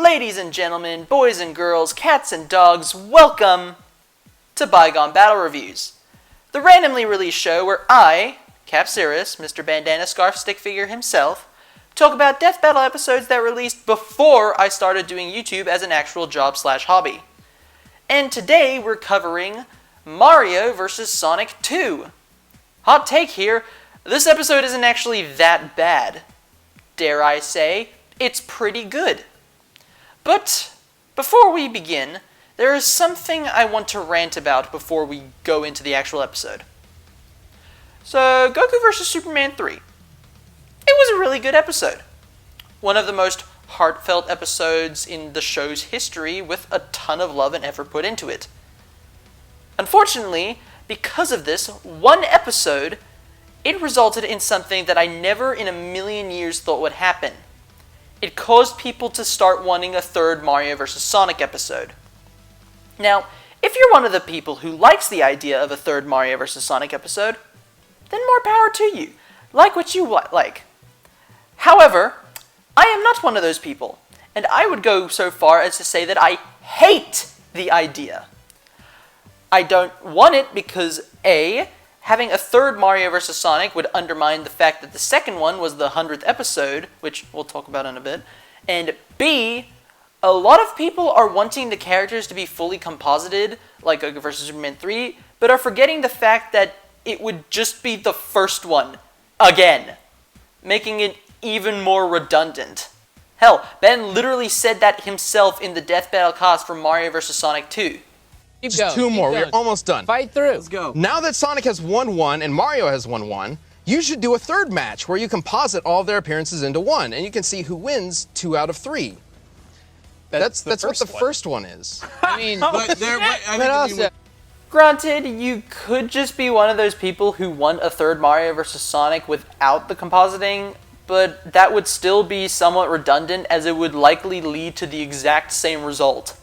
Ladies and gentlemen, boys and girls, cats and dogs, welcome to Bygone Battle Reviews, the randomly released show where I, Capsiris, Mr. Bandana Scarf Stick Figure himself, talk about death battle episodes that released before I started doing YouTube as an actual job/hobby. And today we're covering Mario vs. Sonic 2. Hot take here, this episode isn't actually that bad. Dare I say, it's pretty good. But before we begin, there is something I want to rant about before we go into the actual episode. So, Goku vs. Superman 3. It was a really good episode. One of the most heartfelt episodes in the show's history with a ton of love and effort put into it. Unfortunately, because of this one episode, it resulted in something that I never in a million years thought would happen. It caused people to start wanting a third Mario vs. Sonic episode. Now, if you're one of the people who likes the idea of a third Mario vs. Sonic episode, then more power to you. Like what you like. However, I am not one of those people, and I would go so far as to say that I hate the idea. I don't want it because A, having a third Mario vs. Sonic would undermine the fact that the second one was the 100th episode, which we'll talk about in a bit, and B, a lot of people are wanting the characters to be fully composited, like Goku vs. Superman 3, but are forgetting the fact that it would just be the first one, again, making it even more redundant. Hell, Ben literally said that himself in the Death Battle cast for Mario vs. Sonic 2. Just two more. We're almost done. Fight through. Let's go. Now that Sonic has won one and Mario has won one, you should do a third match where you composite all of their appearances into one, and you can see who wins 2 out of 3. That's what the first one is. I mean, Granted, you could just be one of those people who want a third Mario vs. Sonic without the compositing, but that would still be somewhat redundant as it would likely lead to the exact same result.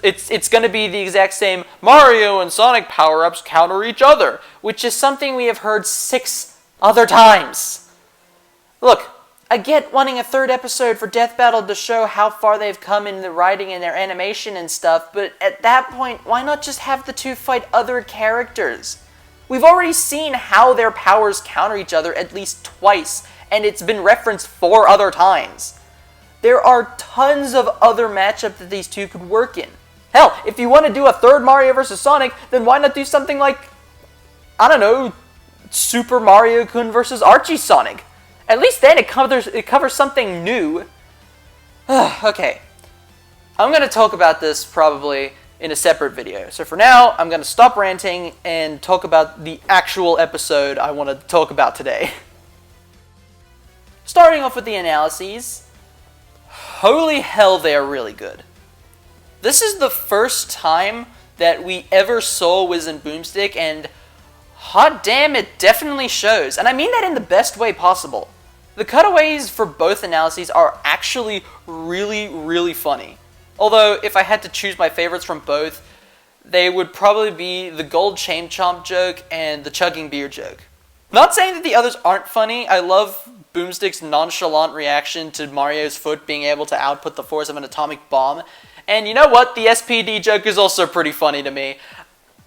It's going to be the exact same Mario and Sonic power-ups counter each other, which is something we have heard 6 other times. Look, I get wanting a third episode for Death Battle to show how far they've come in the writing and their animation and stuff, but at that point, why not just have the two fight other characters? We've already seen how their powers counter each other at least twice, and it's been referenced 4 other times. There are tons of other matchups that these two could work in. Hell, if you want to do a third Mario vs. Sonic, then why not do something like, I don't know, Super Mario-kun vs. Archie Sonic? At least then it covers something new. Okay, I'm going to talk about this probably in a separate video. So for now, I'm going to stop ranting and talk about the actual episode I want to talk about today. Starting off with the analyses. Holy hell, they are really good. This is the first time that we ever saw Wiz and Boomstick, and hot damn, it definitely shows. And I mean that in the best way possible. The cutaways for both analyses are actually really, really funny. Although, if I had to choose my favorites from both, they would probably be the gold chain chomp joke and the chugging beer joke. Not saying that the others aren't funny. I love Boomstick's nonchalant reaction to Mario's foot being able to output the force of an atomic bomb. And you know what? The SPD joke is also pretty funny to me.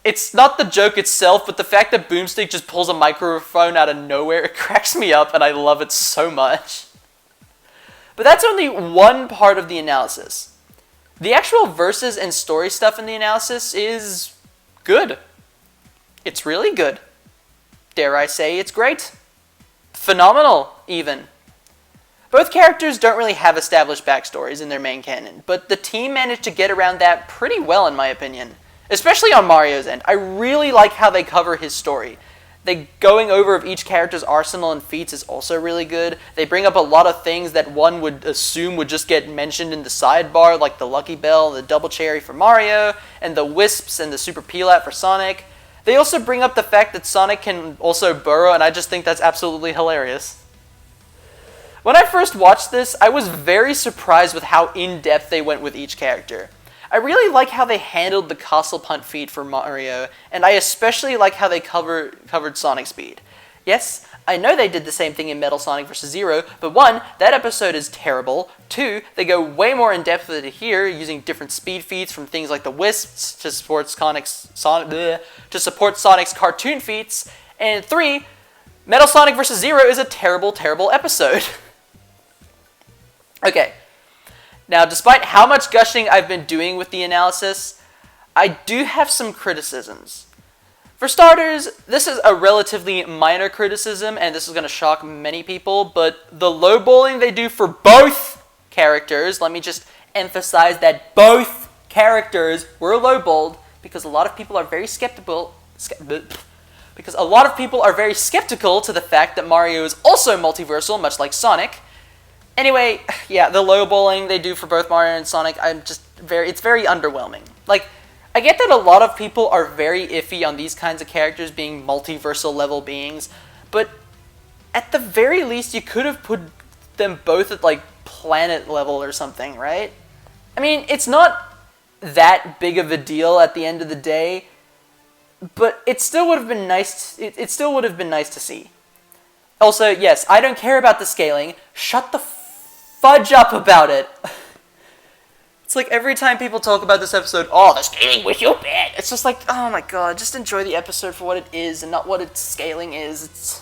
It's not the joke itself, but the fact that Boomstick just pulls a microphone out of nowhere, it cracks me up and I love it so much. But that's only one part of the analysis. The actual verses and story stuff in the analysis is good. It's really good. Dare I say it's great. Phenomenal, even. Both characters don't really have established backstories in their main canon, but the team managed to get around that pretty well in my opinion. Especially on Mario's end. I really like how they cover his story. The going over of each character's arsenal and feats is also really good. They bring up a lot of things that one would assume would just get mentioned in the sidebar, like the Lucky Bell, the Double Cherry for Mario, and the Wisps and the Super Peel-Out for Sonic. They also bring up the fact that Sonic can also burrow, and I just think that's absolutely hilarious. When I first watched this, I was very surprised with how in-depth they went with each character. I really like how they handled the Castle Punt feat for Mario, and I especially like how they covered Sonic speed. Yes, I know they did the same thing in Metal Sonic vs. Zero, but 1, that episode is terrible. 2, they go way more in depth with it here, using different speed feats from things like the Wisps to support Sonic's cartoon feats. And 3, Metal Sonic vs. Zero is a terrible, terrible episode. Okay, now despite how much gushing I've been doing with the analysis, I do have some criticisms. For starters, this is a relatively minor criticism, and this is going to shock many people, but the lowballing they do for both characters, let me just emphasize that both characters were lowballed, because a lot of people are very skeptical to the fact that Mario is also multiversal, much like Sonic. Anyway, yeah, the lowballing they do for both Mario and Sonic, it's very underwhelming. Like, I get that a lot of people are very iffy on these kinds of characters being multiversal level beings, but at the very least you could have put them both at like planet level or something, right? I mean, it's not that big of a deal at the end of the day, but it still would have been nice. It still would have been nice to see. Also, yes, I don't care about the scaling. Shut the fudge up about it. It's like every time people talk about this episode, oh, the scaling was so bad. It's just like, oh my god, just enjoy the episode for what it is and not what its scaling is.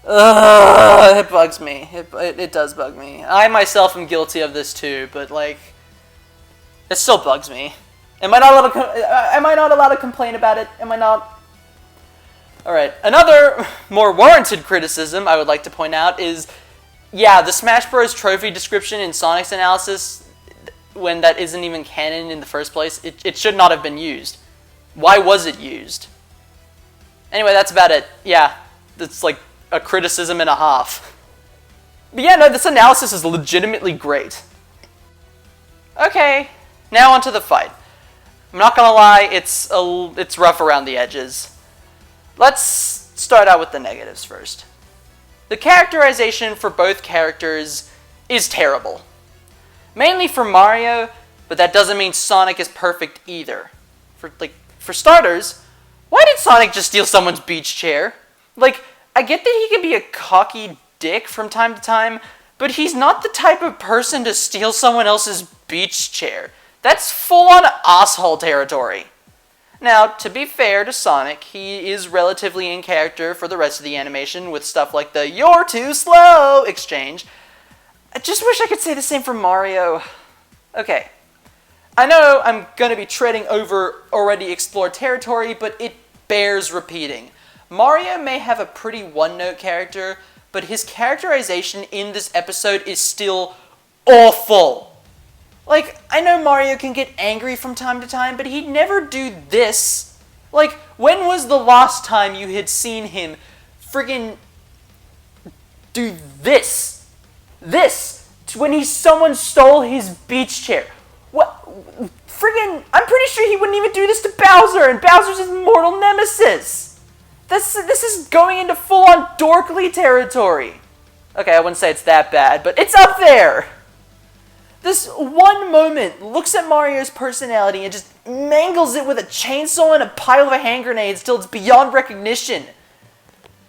It bugs me. It does bug me. I myself am guilty of this too, but like, it still bugs me. Am I not allowed to complain about it? Am I not? Alright, another more warranted criticism I would like to point out is, yeah, the Smash Bros. Trophy description in Sonic's analysis, when that isn't even canon in the first place, it should not have been used. Why was it used? Anyway, that's about it. Yeah, it's like a criticism and a half. But yeah, no, this analysis is legitimately great. Okay, now onto the fight. I'm not gonna lie, it's rough around the edges. Let's start out with the negatives first. The characterization for both characters is terrible. Mainly for Mario, but that doesn't mean Sonic is perfect either. For starters, why did Sonic just steal someone's beach chair? Like, I get that he can be a cocky dick from time to time, but he's not the type of person to steal someone else's beach chair. That's full-on asshole territory. Now, to be fair to Sonic, he is relatively in character for the rest of the animation with stuff like the "you're too slow" exchange. I just wish I could say the same for Mario. Okay, I know I'm going to be treading over already explored territory, but it bears repeating. Mario may have a pretty one-note character, but his characterization in this episode is still awful. Like, I know Mario can get angry from time to time, but he'd never do this. Like, when was the last time you had seen him friggin' do this? When someone stole his beach chair. What? Friggin', I'm pretty sure he wouldn't even do this to Bowser, and Bowser's his mortal nemesis. This is going into full-on dorkly territory. Okay, I wouldn't say it's that bad, but it's up there. This one moment looks at Mario's personality and just mangles it with a chainsaw and a pile of hand grenades till it's beyond recognition.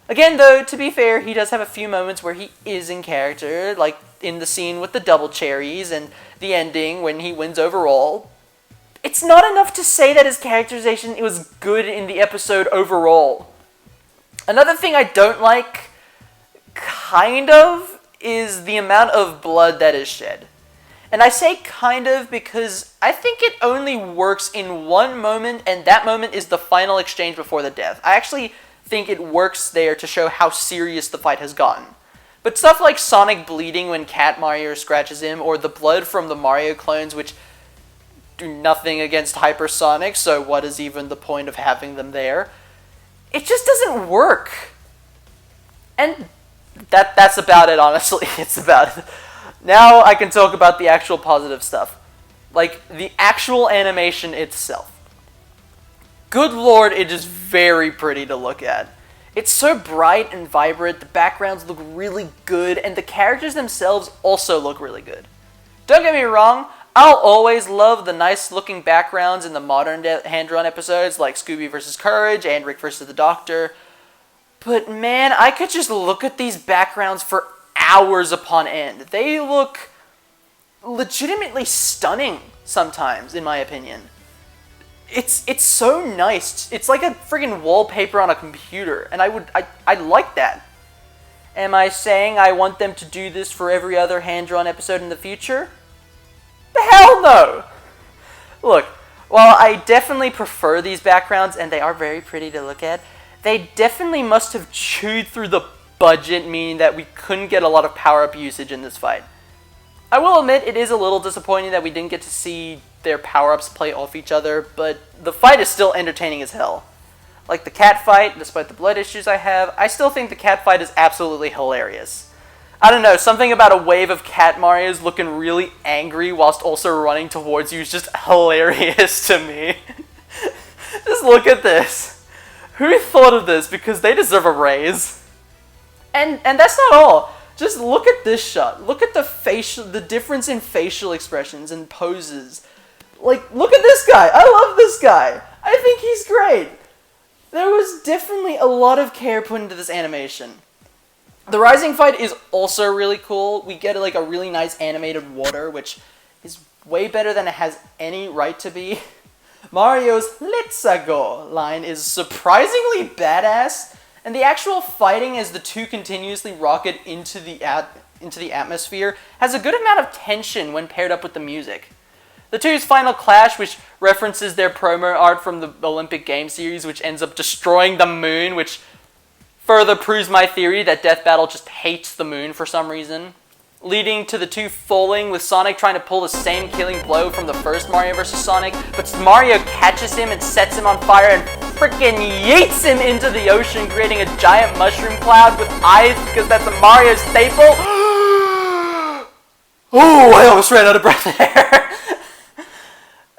Again, though, to be fair, he does have a few moments where he is in character, like in the scene with the double cherries and the ending when he wins overall. It's not enough to say that his characterization was good in the episode overall. Another thing I don't like, kind of, is the amount of blood that is shed. And I say kind of because I think it only works in one moment, and that moment is the final exchange before the death. I actually think it works there to show how serious the fight has gotten. But stuff like Sonic bleeding when Cat Mario scratches him, or the blood from the Mario clones, which do nothing against Hypersonic, so what is even the point of having them there? It just doesn't work. And that's about it, honestly. It's about it. Now I can talk about the actual positive stuff. Like, the actual animation itself. Good lord, it is very pretty to look at. It's so bright and vibrant, the backgrounds look really good, and the characters themselves also look really good. Don't get me wrong, I'll always love the nice-looking backgrounds in the modern hand-drawn episodes like Scooby vs. Courage and Rick vs. the Doctor, But man, I could just look at these backgrounds for hours upon end. They look legitimately stunning sometimes, in my opinion. It's so nice. It's like a friggin' wallpaper on a computer, and I like that. Am I saying I want them to do this for every other hand-drawn episode in the future? The hell no! Look, while I definitely prefer these backgrounds, and they are very pretty to look at, they definitely must have chewed through the budget, meaning that we couldn't get a lot of power-up usage in this fight. I will admit it is a little disappointing that we didn't get to see their power-ups play off each other, but the fight is still entertaining as hell. Like the cat fight, despite the blood issues I have, I still think the cat fight is absolutely hilarious. I don't know, something about a wave of cat Marios looking really angry whilst also running towards you is just hilarious to me. Just look at this. Who thought of this? Because they deserve a raise. And that's not all. Just look at this shot. Look at the difference in facial expressions and poses. Like, look at this guy. I love this guy. I think he's great. There was definitely a lot of care put into this animation. The Rising fight is also really cool. We get like a really nice animated water, which is way better than it has any right to be. Mario's "Let's go" line is surprisingly badass, and the actual fighting as the two continuously rocket into the atmosphere has a good amount of tension when paired up with the music. The two's final clash, which references their promo art from the Olympic Games series, which ends up destroying the moon, which further proves my theory that Death Battle just hates the moon for some reason, leading to the two falling, with Sonic trying to pull the same killing blow from the first Mario vs. Sonic, but Mario catches him and sets him on fire and freaking yeets him into the ocean, creating a giant mushroom cloud with eyes, because that's a Mario staple. Oh, I almost ran out of breath there.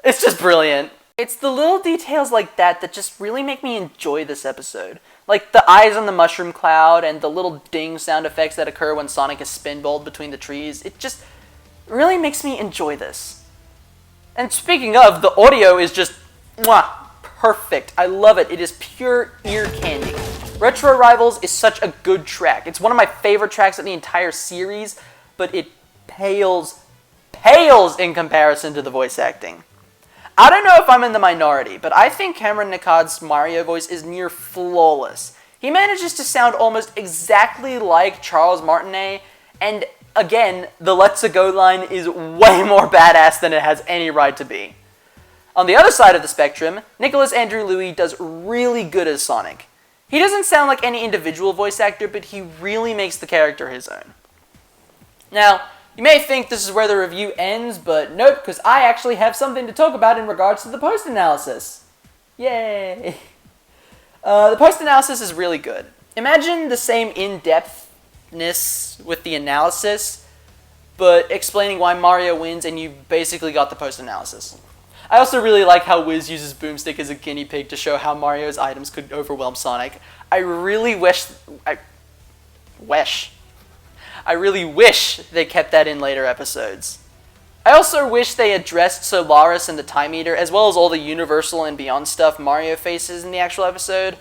It's just brilliant. It's the little details like that that just really make me enjoy this episode. Like the eyes on the mushroom cloud and the little ding sound effects that occur when Sonic is spinballed between the trees. It just really makes me enjoy this. And speaking of, the audio is just perfect. I love it. It is pure ear candy. Retro Rivals is such a good track. It's one of my favorite tracks of the entire series, but it pales in comparison to the voice acting. I don't know if I'm in the minority, but I think Cameron Nicard's Mario voice is near flawless. He manages to sound almost exactly like Charles Martinet, and again, the "Let's go" line is way more badass than it has any right to be. On the other side of the spectrum, Nicholas Andrew Louis does really good as Sonic. He doesn't sound like any individual voice actor, but he really makes the character his own. Now, you may think this is where the review ends, but nope, because I actually have something to talk about in regards to the post-analysis. Yay! The post-analysis is really good. Imagine the same in-depthness with the analysis, but explaining why Mario wins, and you basically got the post-analysis. I also really like how Wiz uses Boomstick as a guinea pig to show how Mario's items could overwhelm Sonic. I really wish they kept that in later episodes. I also wish they addressed Solaris and the Time Eater, as well as all the Universal and Beyond stuff Mario faces in the actual episode.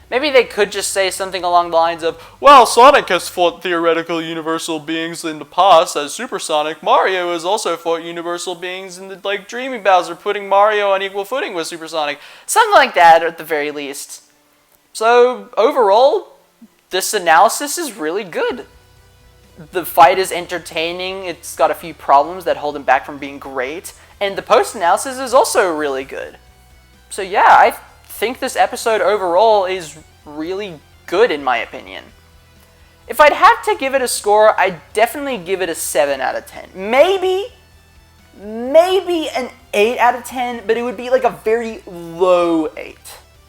Maybe they could just say something along the lines of, well, Sonic has fought theoretical Universal beings in the past as Super Sonic. Mario has also fought Universal beings in the, like, Dreamy Bowser, putting Mario on equal footing with Super Sonic. Something like that, at the very least. So, overall, this analysis is really good. The fight is entertaining, it's got a few problems that hold him back from being great, and the post-analysis is also really good. So yeah, I think this episode overall is really good in my opinion. If I'd have to give it a score, I'd definitely give it a 7 out of 10. Maybe an 8 out of 10, but it would be like a very low 8.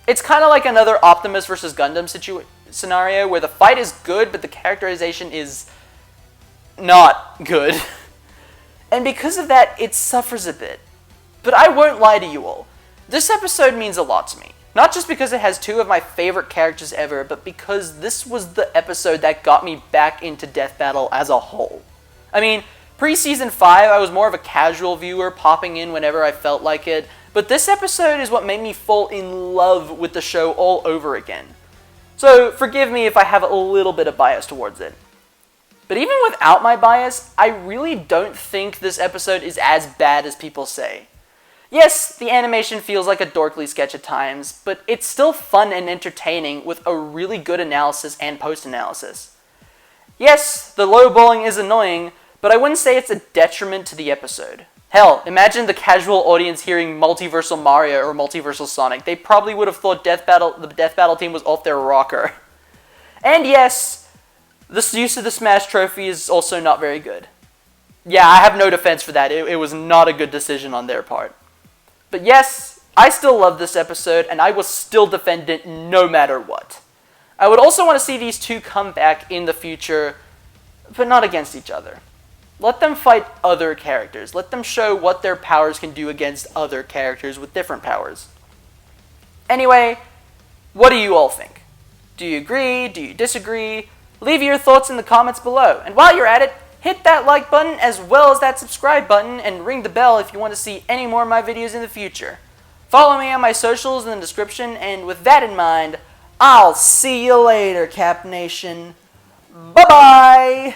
It's kind of like another Optimus vs. Gundam scenario where the fight is good, but the characterization is not good. And because of that, it suffers a bit. But I won't lie to you all. This episode means a lot to me. Not just because it has two of my favorite characters ever, but because this was the episode that got me back into Death Battle as a whole. I mean, pre-Season 5, I was more of a casual viewer, popping in whenever I felt like it, but this episode is what made me fall in love with the show all over again. So forgive me if I have a little bit of bias towards it. But even without my bias, I really don't think this episode is as bad as people say. Yes, the animation feels like a dorkly sketch at times, but it's still fun and entertaining with a really good analysis and post-analysis. Yes, the lowballing is annoying, but I wouldn't say it's a detriment to the episode. Hell, imagine the casual audience hearing Multiversal Mario or Multiversal Sonic. They probably would have thought the Death Battle team was off their rocker. And yes, the use of the Smash Trophy is also not very good. Yeah, I have no defense for that. It was not a good decision on their part. But yes, I still love this episode, and I will still defend it no matter what. I would also want to see these two come back in the future, but not against each other. Let them fight other characters. Let them show what their powers can do against other characters with different powers. Anyway, what do you all think? Do you agree? Do you disagree? Leave your thoughts in the comments below. And while you're at it, hit that like button as well as that subscribe button and ring the bell if you want to see any more of my videos in the future. Follow me on my socials in the description, and with that in mind, I'll see you later, Cap Nation. Bye-bye!